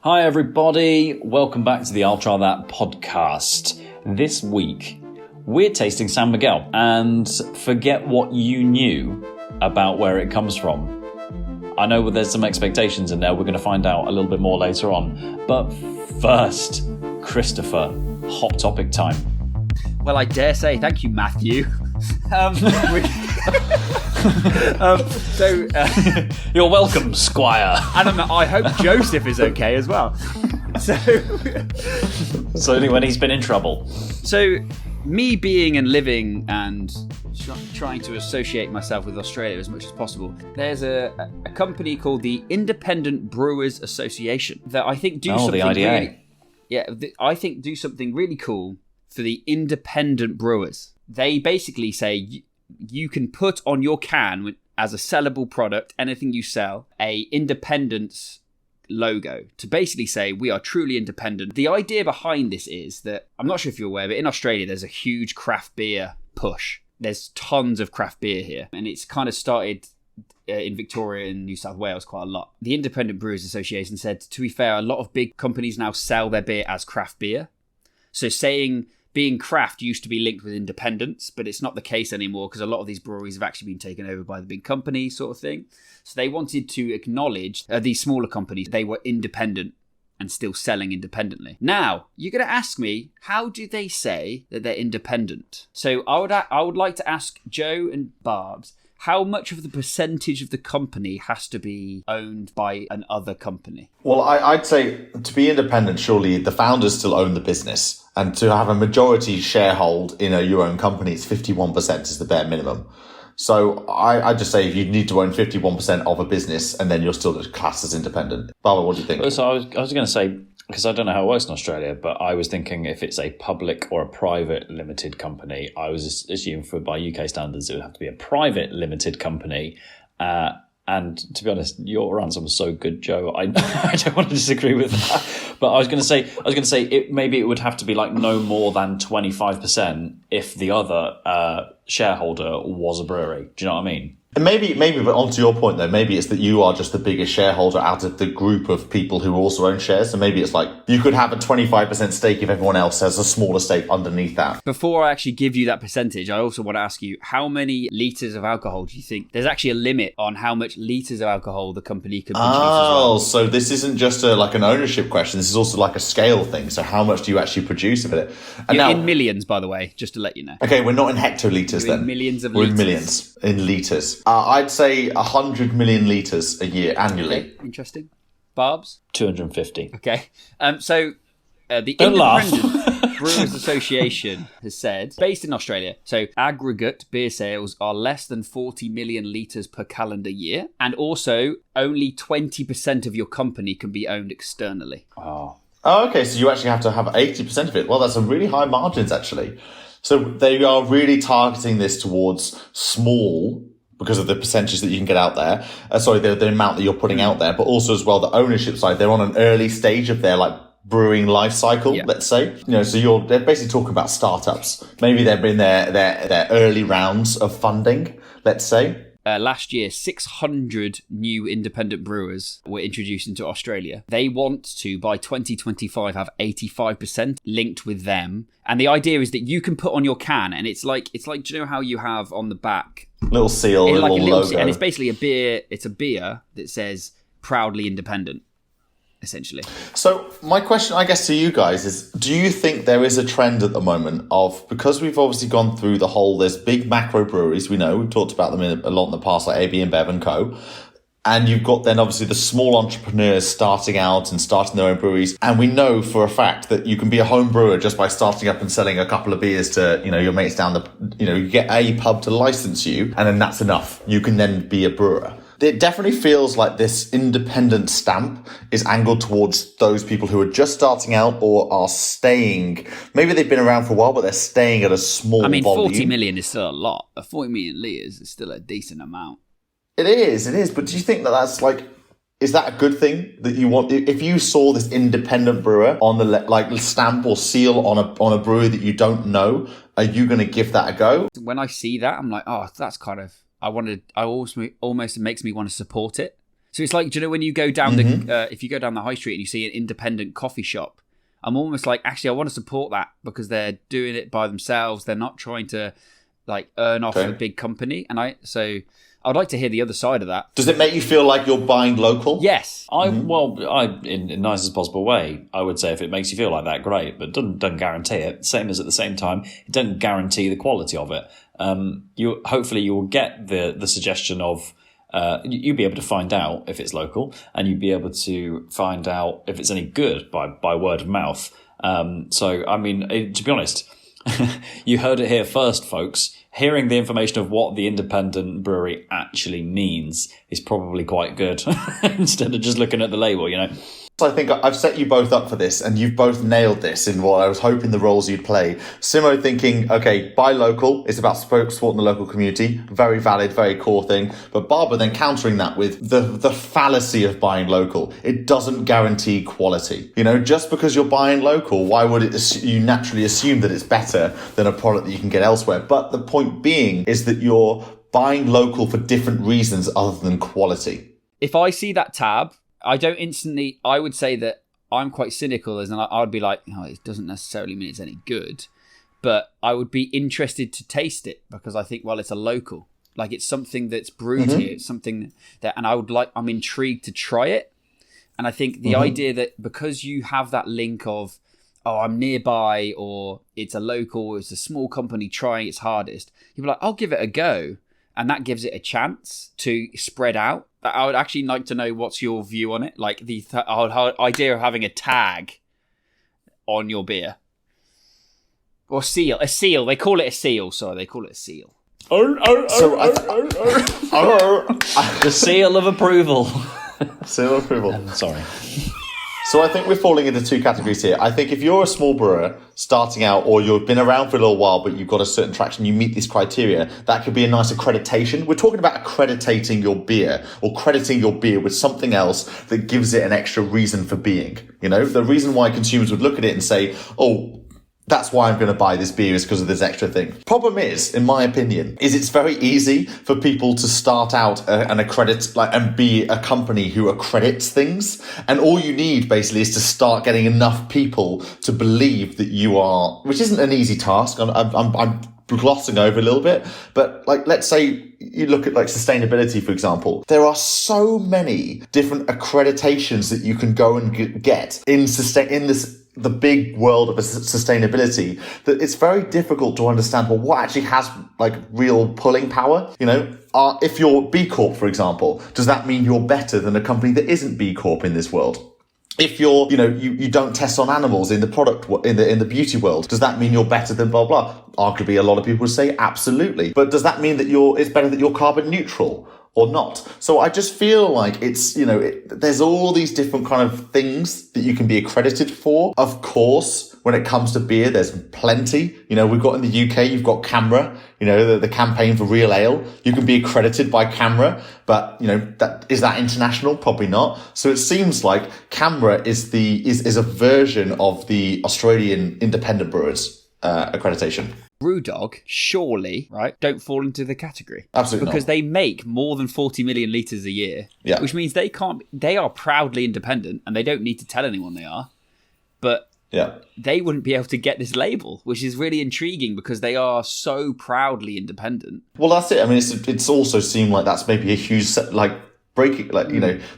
Hi everybody, welcome back to the I'll Try That podcast. This week, we're tasting San Miguel, and forget what you knew about where it comes from. I know there's some expectations in there, we're going to find out a little bit more later on. But first, Christopher, hot topic time. Well, I dare say, thank you, Matthew. You're welcome, Squire. And I hope Joseph is okay as well. So only when he's been in trouble. So, me being and living and trying to associate myself with Australia as much as possible, there's a company called the Independent Brewers Association that I think do something the IDA. I think do something really cool for the independent brewers. They basically say you can put on your can as a sellable product, anything you sell, a independence logo to basically say we are truly independent. The idea behind this is that, I'm not sure if you're aware, but in Australia there's a huge craft beer push. There's tons of craft beer here, and it's kind of started in Victoria and New South Wales quite a lot. The Independent Brewers Association said, to be fair, a lot of big companies now sell their beer as craft beer. So saying being craft used to be linked with independence, but it's not the case anymore because a lot of these breweries have actually been taken over by the big companies sort of thing. So they wanted to acknowledge these smaller companies, they were independent and still selling independently. Now, you're going to ask me, how do they say that they're independent? So I would like to ask Joe and Barbs, how much of the percentage of the company has to be owned by an other company? Well, I'd say to be independent, surely the founders still own the business. And to have a majority sharehold in your own company, it's 51% is the bare minimum. So I just say if you need to own 51% of a business and then you're still classed as independent. Barbara, what do you think? So I was going to say, because I don't know how it works in Australia, but I was thinking if it's a public or a private limited company, I was assuming by UK standards, it would have to be a private limited company. And to be honest, your answer was so good, Joe. I don't want to disagree with that. But I was going to say maybe it would have to be like no more than 25% if the other shareholder was a brewery. Do you know what I mean? And maybe, but onto your point though, maybe it's that you are just the biggest shareholder out of the group of people who also own shares. So maybe it's like you could have a 25% stake if everyone else has a smaller stake underneath that. Before I actually give you that percentage, I also want to ask you, how many litres of alcohol do you think? There's actually a limit on how much litres of alcohol the company can produce as well. So this isn't just like an ownership question. This is also like a scale thing. So how much do you actually produce of it? And You're now, in millions, by the way, just to let you know. Okay, we're not in hectolitres then. In millions of We're litres. in millions, in litres. I'd say 100 million litres a year annually. Okay, interesting. Barbs? 250. Okay. So the Don't laugh. Independent Brewers Association has said, based in Australia, so aggregate beer sales are less than 40 million litres per calendar year, and also only 20% of your company can be owned externally. Oh, okay, so you actually have to have 80% of it. Well, that's a really high margins, actually. So they are really targeting this towards small, because of the percentage that you can get out there. The amount that you're putting out there, but also as well, the ownership side, they're on an early stage of their brewing life cycle, let's say. So they're basically talking about startups. Maybe they're in their early rounds of funding, let's say. Last year, 600 new independent brewers were introduced into Australia. They want to, by 2025, have 85% linked with them. And the idea is that you can put on your can, and it's like, do you know how you have on the back little seal, like little logo. And it's basically a beer. It's a beer that says proudly independent, essentially. So my question, I guess, to you guys is, do you think there is a trend at the moment of, because we've obviously gone through the whole, there's big macro breweries, we know, we've talked about them a lot in the past, like AB InBev and Co. And you've got then obviously the small entrepreneurs starting out and starting their own breweries. And we know for a fact that you can be a home brewer just by starting up and selling a couple of beers to, your mates down you get a pub to license you, and then that's enough. You can then be a brewer. It definitely feels like this independent stamp is angled towards those people who are just starting out or are staying. Maybe they've been around for a while, but they're staying at a small volume. 40 million is still a lot. 40 million litres is still a decent amount. It is. But do you think that that's is that a good thing that you want? If you saw this independent brewer on the stamp or seal on a brewery that you don't know, are you going to give that a go? When I see that, I'm like, oh, that's kind of, almost makes me want to support it. So it's like, do you know when you go down if you go down the high street and you see an independent coffee shop, I'm almost like, actually, I want to support that because they're doing it by themselves. They're not trying to like earn off a big company. And I'd like to hear the other side of that. Does it make you feel like you're buying local? Yes. In the nicest possible way, I would say if it makes you feel like that, great, but doesn't guarantee it. Same as at the same time, it doesn't guarantee the quality of it. Hopefully you will get the suggestion of, you'll be able to find out if it's local, and you'll be able to find out if it's any good by word of mouth. To be honest, you heard it here first, folks. Hearing the information of what the independent brewery actually means is probably quite good instead of just looking at the label, So I think I've set you both up for this, and you've both nailed this in what I was hoping the roles you'd play. Simmo thinking, okay, buy local. It's about supporting the local community. Very valid, very core thing. But Barber then countering that with the fallacy of buying local. It doesn't guarantee quality. Just because you're buying local, why would you naturally assume that it's better than a product that you can get elsewhere? But the point being is that you're buying local for different reasons other than quality. If I see that tab, I would say that I'm quite cynical, and I would be like, no, it doesn't necessarily mean it's any good, but I would be interested to taste it because I think, well, it's a local, like it's something that's brewed here. It's something that, and I'm intrigued to try it. And I think the idea that because you have that link of, oh, I'm nearby, or it's a local, it's a small company trying its hardest, you'd be like, I'll give it a go. And that gives it a chance to spread out. I would actually like to know what's your view on it, like the idea of having a tag on your beer. Or seal. A seal. They call it a seal. Sorry, they call it a seal. The seal of approval. Seal of approval. Sorry. So I think we're falling into two categories here. I think if you're a small brewer starting out, or you've been around for a little while, but you've got a certain traction, you meet these criteria, that could be a nice accreditation. We're talking about accrediting your beer, or crediting your beer with something else that gives it an extra reason for being. The reason why consumers would look at it and say, oh, that's why I'm going to buy this beer is because of this extra thing. Problem is, in my opinion, is it's very easy for people to start out and be a company who accredits things. And all you need basically is to start getting enough people to believe that you are, which isn't an easy task. I'm glossing over a little bit, but let's say you look at sustainability, for example. There are so many different accreditations that you can go and get in the big world of sustainability, that it's very difficult to understand, well, what actually has real pulling power? If you're B Corp, for example, does that mean you're better than a company that isn't B Corp in this world? If you're, you don't test on animals in the product, in the beauty world, does that mean you're better than blah, blah? Arguably, a lot of people would say absolutely. But does that mean that it's better that you're carbon neutral or not? So I just feel like it's, there's all these different kind of things that you can be accredited for. Of course, when it comes to beer, there's plenty. We've got in the UK, you've got CAMRA, the campaign for real ale. You can be accredited by CAMRA, but, is that international? Probably not. So it seems like CAMRA is a version of the Australian independent brewers accreditation. Brewdog, surely, right, don't fall into the category. Absolutely because not. They make more than 40 million litres a year, which means they are proudly independent, and they don't need to tell anyone they are. But they wouldn't be able to get this label, which is really intriguing because they are so proudly independent. Well, that's it. I mean, it's also seemed like that's maybe a huge breaking,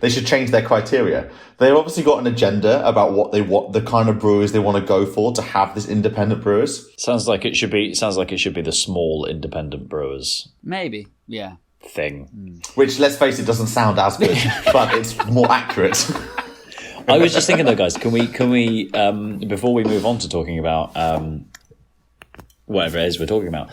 they should change their criteria. They've obviously got an agenda about what the kind of brewers they want to go for to have this independent brewers. Sounds like it should be the small independent brewers. Maybe, yeah. Thing. Which, let's face it, doesn't sound as good, but it's more accurate. I was just thinking though, guys, can we before we move on to talking about whatever it is we're talking about,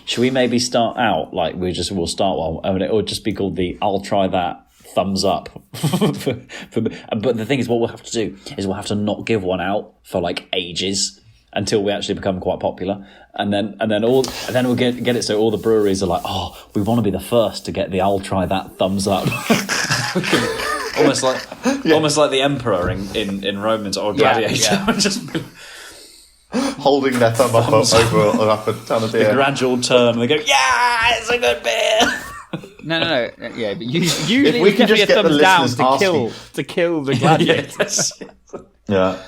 should we maybe start out we'll start one, and it will just be called the I'll try that thumbs up. But the thing is, what we'll have to do is we'll have to not give one out for ages until we actually become quite popular, and then we'll get it so all the breweries are like, oh, we want to be the first to get the I'll try that thumbs up. almost like the emperor in Romans or Gladiator. Just holding their thumb up over up a ton of beer. The gradual turn, and they go, yeah, it's a good beer. No. Yeah, but usually If we it's can definitely just a get the thumbs down listeners to kill the gladiators. Yeah.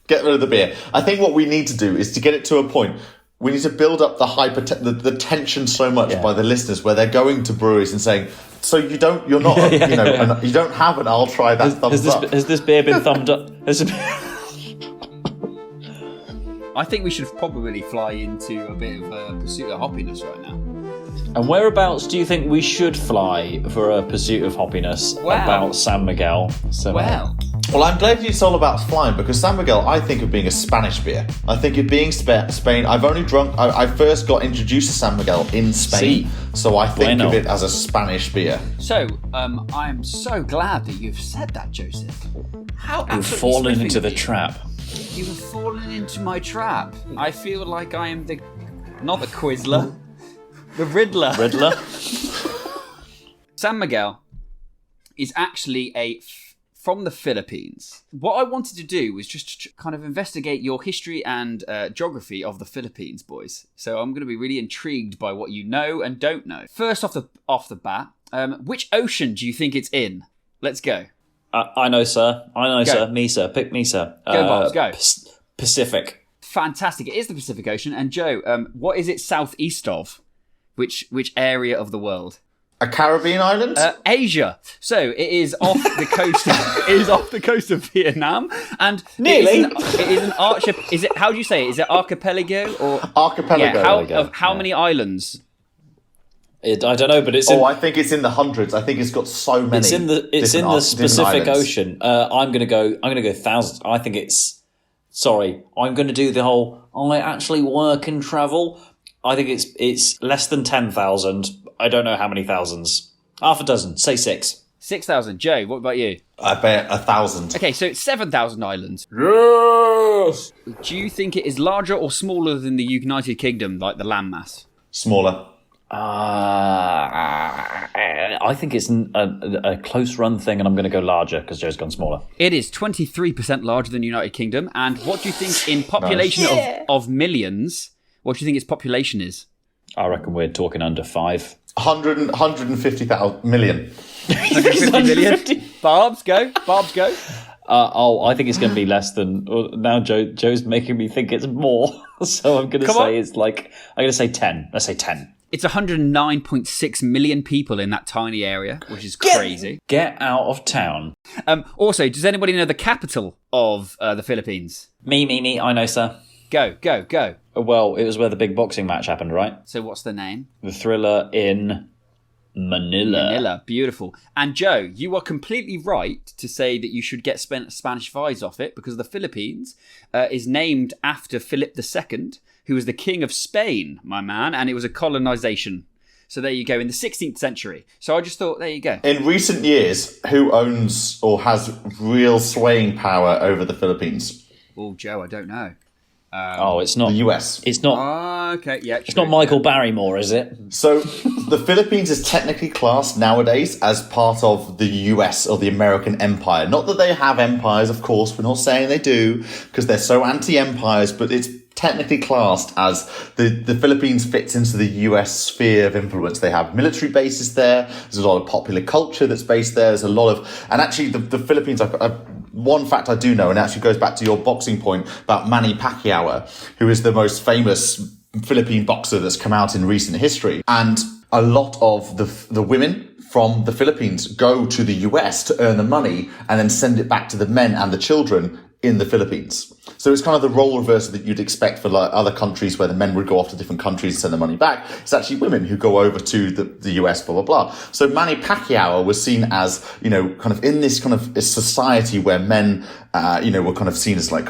Get rid of the beer. I think what we need to do is to get it to a point. We need to build up the tension so much by the listeners where they're going to breweries and saying, so you're not, you don't have an I'll try that thumbs up. Has this beer been thumbed up? I think we should probably fly into a bit of a Pursuit of Hoppiness right now. And whereabouts do you think we should fly for a Pursuit of Hoppiness about San Miguel? Well, I'm glad it's all about flying because San Miguel, I think of being a Spanish beer. I think of being Spain. I've only drunk. I first got introduced to San Miguel in Spain, so I think of it as a Spanish beer. So, I'm so glad that you've said that, Joseph. You've fallen into the trap. You have fallen into my trap. I feel like I am not the Quizler, the Riddler. San Miguel is actually from the Philippines. What I wanted to do was just kind of investigate your history and geography of the Philippines, boys. So I'm going to be really intrigued by what you know and don't know. First off the bat, which ocean do you think it's in? Let's go. I know, sir. Sir. Me, sir. Pick me, sir. Go, Bobs, go. Pacific. Fantastic. It is the Pacific Ocean. And Joe, what is it southeast of? Which area of the world? A Caribbean island? Asia. So it is off the coast. It is off the coast of Vietnam, and nearly. It is an archipelago. Is it? How do you say it? Is it archipelago or archipelago? Yeah. How many islands? I don't know, but it's. I think it's in the hundreds. I think it's got so many. It's in the Pacific Ocean. I'm gonna go thousands. I think it's. Sorry, I'm gonna do the whole. I actually work and travel. I think it's less than 10,000. I don't know how many thousands. Half a dozen. Say 6. 6,000. Joe, what about you? I bet 1,000. Okay, so it's 7,000 islands. Yes. Do you think it is larger or smaller than the United Kingdom, like the landmass? Smaller. I think it's a close run thing, and I'm going to go larger because Joe's gone smaller. It is 23% larger than the United Kingdom. And what do you think in population of millions? What do you think its population is? I reckon we're talking under 5. 150,000 million. 150 million. Barbs, go. I think it's going to be less than. Now Joe's making me think it's more. So I'm going to say it's like. I'm going to say 10. Let's say 10. It's 109.6 million people in that tiny area, which is crazy. Get out of town. Also, does anybody know the capital of the Philippines? Me. I know, sir. Go. Well, it was where the big boxing match happened, right? So what's the name? The Thriller in Manila. Beautiful. And Joe, you are completely right to say that you should get Spanish vibes off it because the Philippines is named after Philip II, who was the king of Spain, my man, and it was a colonization. So there you go, in the 16th century. So I just thought, there you go. In recent years, who owns or has real swaying power over the Philippines? Oh, Joe, I don't know. It's not the US. It's not. Okay, yeah. It's not Michael Barrymore, is it? So the Philippines is technically classed nowadays as part of the US or the American empire. Not that they have empires, of course. We're not saying they do because they're so anti-empires, but it's technically classed as the Philippines fits into the US sphere of influence. They have military bases there. There's a lot of popular culture that's based there. There's a lot of, and actually the Philippines, one fact I do know, and it actually goes back to your boxing point about Manny Pacquiao, who is the most famous Philippine boxer that's come out in recent history. And a lot of the women from the Philippines go to the US to earn the money and then send it back to the men and the children in the Philippines. So it's kind of the role reversal that you'd expect for like other countries where the men would go off to different countries and send the money back. It's actually women who go over to the US, blah, blah, blah. So Manny Pacquiao was seen as, kind of in this kind of society where men, were kind of seen as look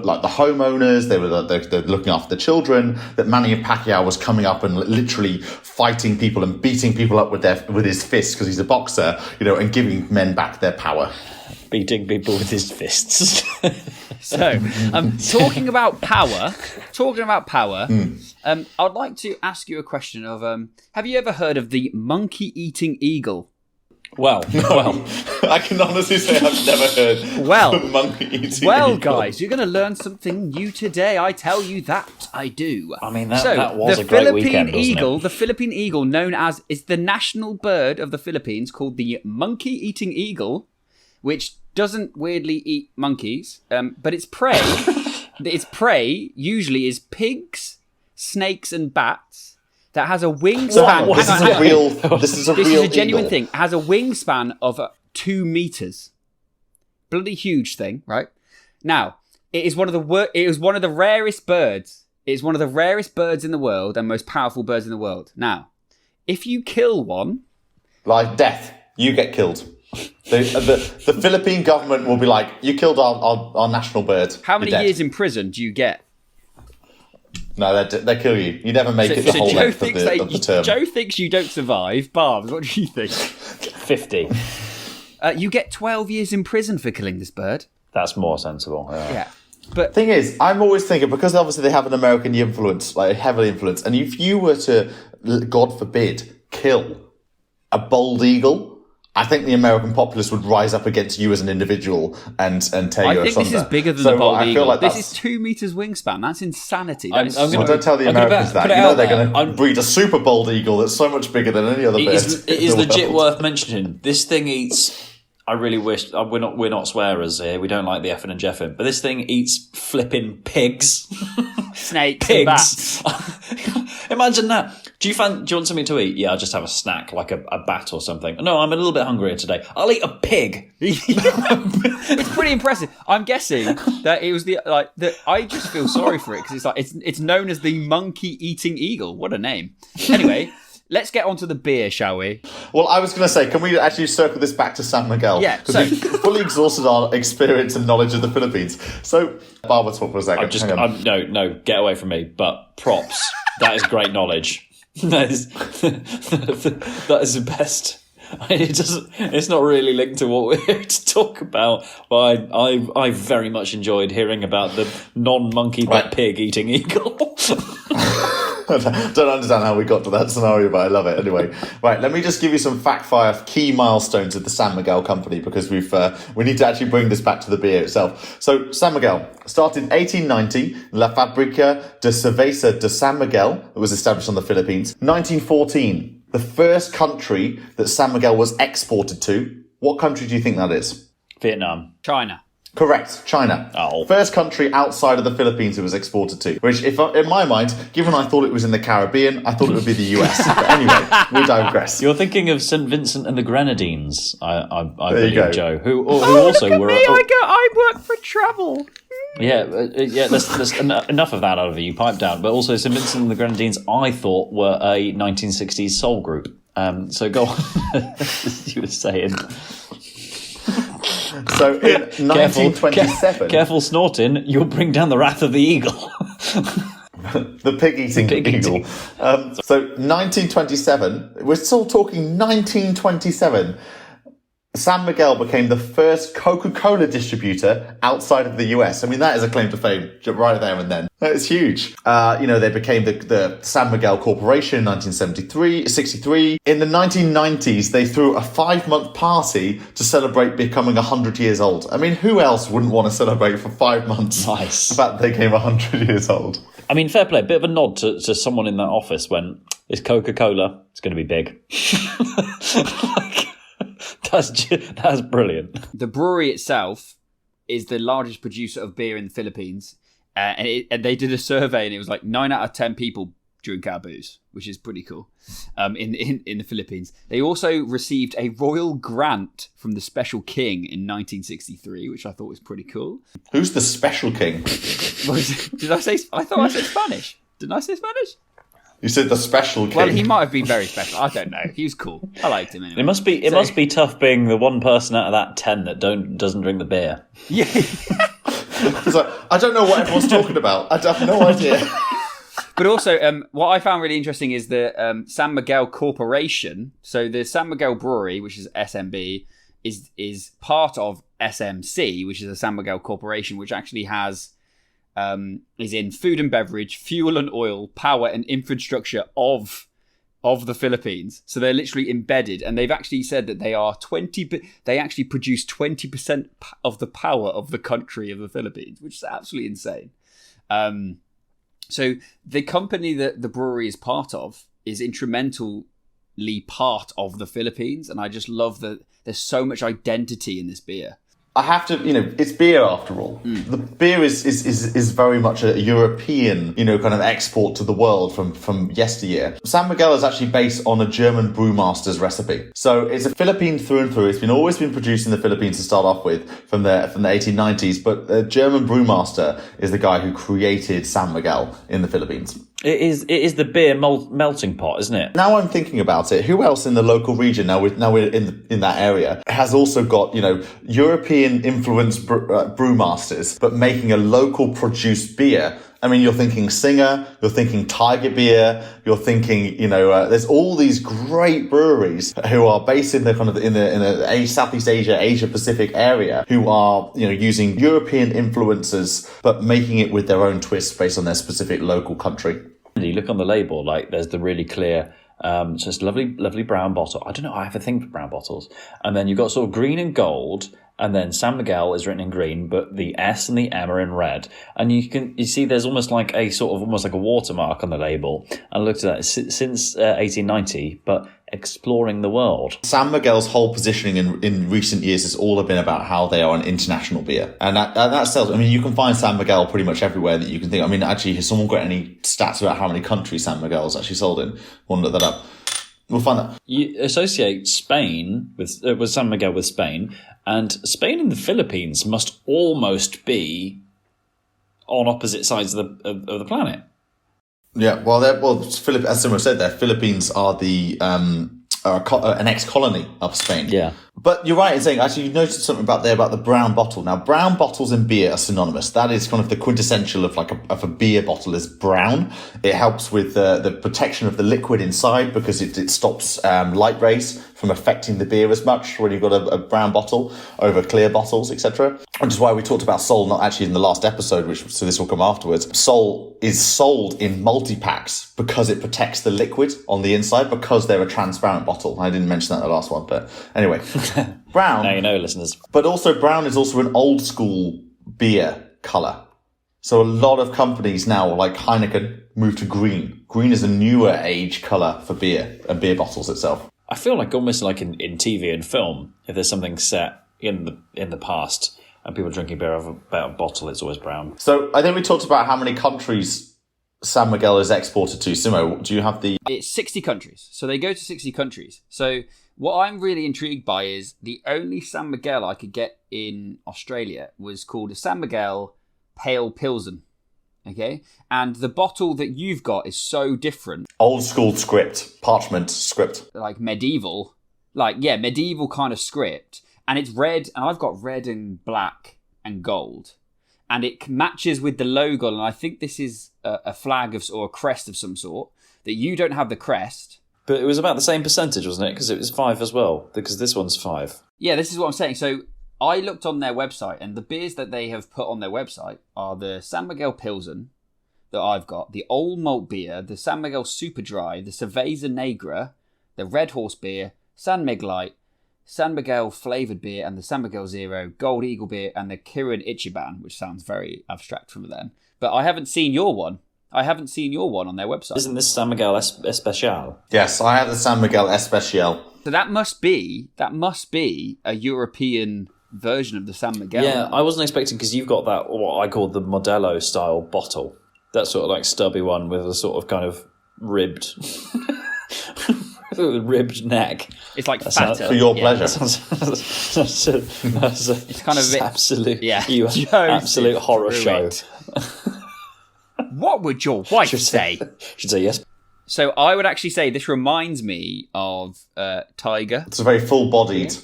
like the homeowners. They were they're looking after the children. That Manny Pacquiao was coming up and literally fighting people and beating people up with his fists because he's a boxer, and giving men back their power. Beating people with his fists. So, talking about power, I'd like to ask you a question of, have you ever heard of the monkey-eating eagle? Well, I can honestly say I've never heard Well, of monkey eating Well, eagle. guys, you're going to learn something new today. I tell you that. I do. I mean, that was a great weekend, wasn't it? The Philippine eagle, known as, is the national bird of the Philippines, called the monkey-eating eagle, which doesn't weirdly eat monkeys, but its prey, usually is pigs, snakes, and bats. That has a wingspan. This is a genuine eagle. thing. It has a wingspan of 2 meters. Bloody huge thing, right? Now, it is one of the rarest birds. It is one of the rarest birds in the world and most powerful birds in the world. Now, if you kill one, like death, you get killed. The Philippine government will be like, you killed our national bird. How many years in prison do you get? No, they kill you. You never make it the whole length of the term. Joe thinks you don't survive. Barbs, what do you think? 50. You get 12 years in prison for killing this bird. That's more sensible. Yeah. But thing is, I'm always thinking, because obviously they have an American influence, like heavily influenced, and if you were to, God forbid, kill a bald eagle, I think the American populace would rise up against you as an individual and tear you asunder. I think this is bigger than the bald eagle. This is 2 meters wingspan. That's insanity. Don't tell the Americans that. You know they're going to breed a super bald eagle that's so much bigger than any other bird. It is legit worth mentioning. This thing eats. I really wish we're not swearers here. We don't like the effing and jeffing, but this thing eats flipping pigs, snakes, and bats. Imagine that. Do you want something to eat? Yeah, I'll just have a snack like a bat or something. No, I'm a little bit hungrier today. I'll eat a pig. It's pretty impressive. I'm guessing that it was I just feel sorry for it because it's known as the monkey-eating eagle. What a name. Anyway. Let's get on to the beer, shall we? Well, I was going to say, can we actually circle this back to San Miguel? Yeah. Because we've fully exhausted our experience and knowledge of the Philippines. So, Barber, talk for a second. No, get away from me. But props. That is great knowledge. That is the best. It's not really linked to what we're here to talk about, but I very much enjoyed hearing about the non-monkey but pig-eating eagle. I don't understand how we got to that scenario, but I love it anyway. Right, let me just give you some fact fire key milestones of the San Miguel company, because we need to actually bring this back to the beer itself. So San Miguel started in 1890, La Fábrica de Cerveza de San Miguel. It was established on the Philippines. 1914, the first country that San Miguel was exported to. What country do you think that is? Vietnam. China. Correct, China. Oh. First country outside of the Philippines it was exported to. Which, in my mind, given I thought it was in the Caribbean, I thought it would be the US. But anyway, we digress. You're thinking of St. Vincent and the Grenadines, I believe, go. Joe, who also look at were. Me, I work for travel. Yeah. There's enough of that out of you. Pipe down. But also, St. Vincent and the Grenadines, I thought were a 1960s soul group. So go on, as you were saying. So in 1927... Careful snorting, you'll bring down the wrath of the eagle. The pig-eating eagle. So 1927, we're still talking 1927, San Miguel became the first Coca-Cola distributor outside of the US. I mean, that is a claim to fame right there and then. That is huge. They became the San Miguel Corporation in 1963. In the 1990s, they threw a 5-month party to celebrate becoming 100 years old. I mean, who else wouldn't want to celebrate for 5 months? Nice. The fact they became 100 years old. I mean, fair play. A bit of a nod to someone in that office when it's Coca-Cola. It's going to be big. That's brilliant. The brewery itself is the largest producer of beer in the Philippines, and they did a survey, and it was like 9 out of 10 people drink our booze, which is pretty cool. In the Philippines, they also received a royal grant from the Special King in 1963, which I thought was pretty cool. Who's the Special King? Did I say? I thought I said Spanish. Didn't I say Spanish? You said the Special King. Well, he might have been very special. I don't know. He was cool. I liked him anyway. It must be tough being the one person out of that 10 that doesn't drink the beer. Yeah. It's like, I don't know what everyone's talking about. I have no idea. But also, what I found really interesting is the San Miguel Corporation. So the San Miguel Brewery, which is SMB, is part of SMC, which is a San Miguel Corporation, which actually has is in food and beverage, fuel and oil, power and infrastructure of of the Philippines. So they're literally embedded, and they've actually said that they are they actually produce 20% of the power of the country of the Philippines, which is absolutely insane. So the company that the brewery is part of is instrumentally part of the Philippines, and I just love that there's so much identity in this beer. I have to, it's beer after all. The beer is very much a European, kind of export to the world from yesteryear. San Miguel is actually based on a German brewmaster's recipe. So it's a Philippine through and through. It's always been produced in the Philippines to start off with from the 1890s, but the German brewmaster is the guy who created San Miguel in the Philippines. It is the beer melting pot, isn't it? Now I'm thinking about it. Who else in the local region? Now we're in that area has also got European influenced brewmasters, but making a local produced beer. I mean, you're thinking Singer, you're thinking Tiger Beer, you're thinking there's all these great breweries who are based in the kind of in the Southeast Asia Pacific area who are using European influences but making it with their own twist based on their specific local country. You look on the label, like there's the really clear, just lovely brown bottle. I don't know, I have a thing for brown bottles. And then you've got sort of green and gold, and then San Miguel is written in green, but the S and the M are in red. And you see there's almost like a watermark on the label. And I looked at that since 1890, but exploring the world. San Miguel's whole positioning in recent years has all been about how they are an international beer. And that sells. I mean, you can find San Miguel pretty much everywhere that you can think. I mean, actually, has someone got any stats about how many countries San Miguel's actually sold in? We'll look that up. We'll find that. You associate Spain with San Miguel with Spain, and Spain and the Philippines must almost be on opposite sides of the planet. Yeah, as Simmo said, there Philippines are an ex-colony of Spain. Yeah. But you're right in saying, actually, you noticed something about the brown bottle. Now, brown bottles and beer are synonymous. That is kind of the quintessential of a beer bottle is brown. It helps with the protection of the liquid inside because it stops light rays from affecting the beer as much when you've got a brown bottle over clear bottles, etc. Which is why we talked about Sol, not actually in the last episode, so this will come afterwards. Sol is sold in multi-packs because it protects the liquid on the inside because they're a transparent bottle. I didn't mention that in the last one, but anyway. Brown. Now you know, listeners. But also brown is also an old school beer colour. So a lot of companies now, like Heineken, move to green. Green is a newer age colour for beer and beer bottles itself. I feel like almost like in TV and film, if there's something set in the past and people drinking beer out of a bottle, it's always brown. So I think we talked about how many countries San Miguel is exported to. Simmo, do you have the... It's 60 countries. So they go to 60 countries. So what I'm really intrigued by is the only San Miguel I could get in Australia was called a San Miguel Pale Pilsen. Okay? And the bottle that you've got is so different. Old school script, parchment script. Like medieval kind of script. And it's red, and I've got red and black and gold. And it matches with the logo, and I think this is a flag or a crest of some sort. That you don't have the crest. But it was about the same percentage, wasn't it? Because it was 5 as well, because this one's 5. Yeah, this is what I'm saying. So I looked on their website, and the beers that they have put on their website are the San Miguel Pilsen that I've got, the Old Malt Beer, the San Miguel Super Dry, the Cerveza Negra, the Red Horse Beer, San Mig Light, San Miguel Flavoured Beer, and the San Miguel Zero, Gold Eagle Beer, and the Kirin Ichiban, which sounds very abstract from them. But I haven't seen your one. I haven't seen your one on their website. Isn't this San Miguel Especial? Yes, I have the San Miguel Especial. So that must be a European version of the San Miguel. Yeah, I wasn't expecting, because you've got that, what I call the Modelo style bottle. That sort of like stubby one with a sort of kind of ribbed neck. It's like fatter. For your pleasure. It's kind of a bit, absolute, yeah. Absolute horror show. What would your wife say? She'd say yes. So I would actually say this reminds me of Tiger. It's a very full-bodied,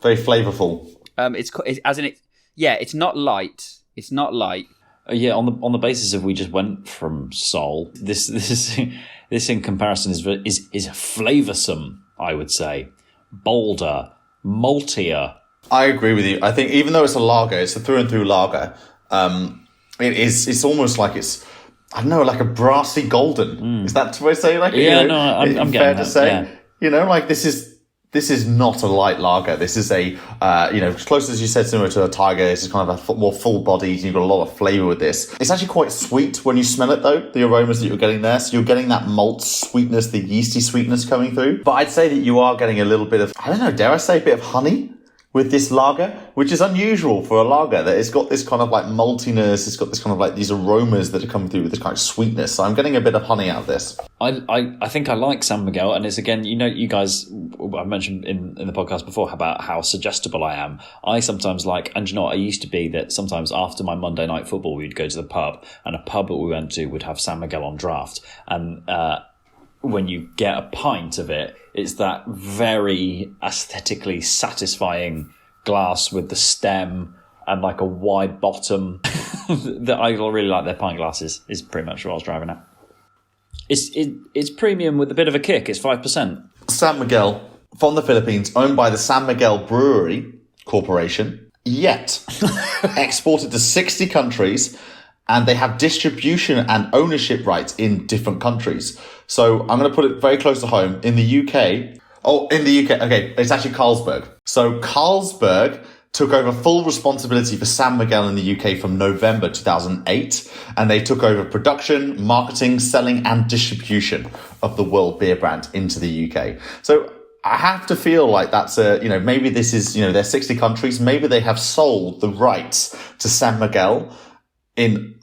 very flavourful. It's not light. It's not light. Yeah, on the basis of we just went from Sol, this in comparison is flavoursome, I would say, bolder, maltier. I agree with you. I think even though it's a lager, it's a through and through lager. It's almost like it's. I don't know, like a brassy golden. Is that what I say? Like, Yeah, you know, no, I'm fair getting to that, say. yeah. You know, like this is not a light lager. This is a, close as you said, similar to a tiger. It's kind of a more full bodied. You've got a lot of flavour with this. It's actually quite sweet when you smell it, though. The aromas that you're getting there, so you're getting that malt sweetness, the yeasty sweetness coming through. But I'd say that you are getting a little bit of, I don't know, dare I say, a bit of honey with this lager, which is unusual for a lager, that it's got this kind of like maltiness, it's got this kind of like these aromas that are coming through with this kind of sweetness. So I'm getting a bit of honey out of this. I think I like San Miguel, and it's again, you guys, I mentioned in the podcast before about how suggestible I am. I sometimes like, and you know what, I used to be that sometimes after my Monday night football, we'd go to the pub, and a pub that we went to would have San Miguel on draft, and when you get a pint of it, it's that very aesthetically satisfying glass with the stem and like a wide bottom. That I really like their pint glasses, is pretty much what I was driving at. It's premium with a bit of a kick. It's 5%. San Miguel, from the Philippines, owned by the San Miguel Brewery Corporation, yet exported to 60 countries, and they have distribution and ownership rights in different countries. So I'm going to put it very close to home. In the UK, okay, it's actually Carlsberg. So Carlsberg took over full responsibility for San Miguel in the UK from November 2008, and they took over production, marketing, selling, and distribution of the world beer brand into the UK. So I have to feel like that's maybe this is, they're 60 countries, maybe they have sold the rights to San Miguel in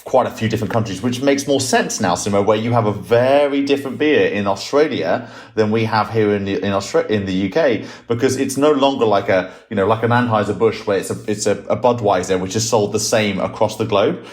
quite a few different countries, which makes more sense now, Simmo, where you have a very different beer in Australia than we have here in the UK, because it's no longer like like an Anheuser-Busch, where it's a Budweiser, which is sold the same across the globe.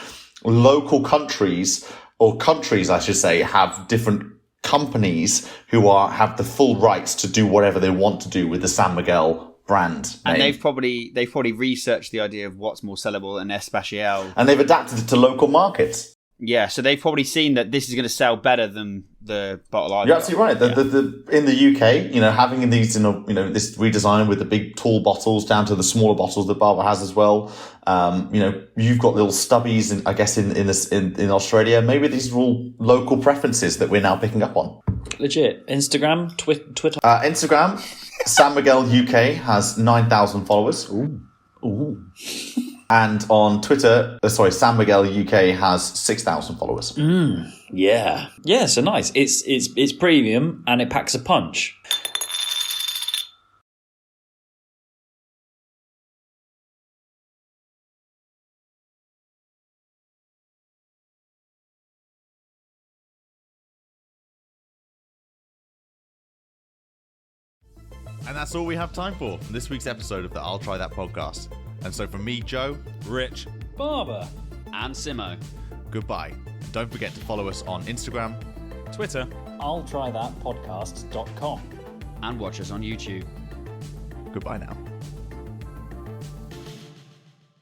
Local countries, or countries, I should say, have different companies who have the full rights to do whatever they want to do with the San Miguel brand name. And they've probably researched the idea of what's more sellable and Especial, and they've adapted it to local markets. Yeah, so they've probably seen that this is going to sell better than the bottle I've You're got. absolutely right. In the UK, having these, this redesign with the big tall bottles down to the smaller bottles that Barber has as well. You've got little stubbies, I guess, in Australia. Maybe these are all local preferences that we're now picking up on. Legit. Instagram, Twitter. Instagram, San Miguel UK has 9,000 followers. Ooh. And on Twitter, San Miguel UK has 6,000 followers. Yeah. Yeah, so nice. It's premium and it packs a punch. And that's all we have time for this week's episode of the I'll Try That podcast. And so from me, Joe, Rich, Barber, and Simmo, goodbye. Don't forget to follow us on Instagram, Twitter, I'll try that podcast.com, and watch us on YouTube. Goodbye now.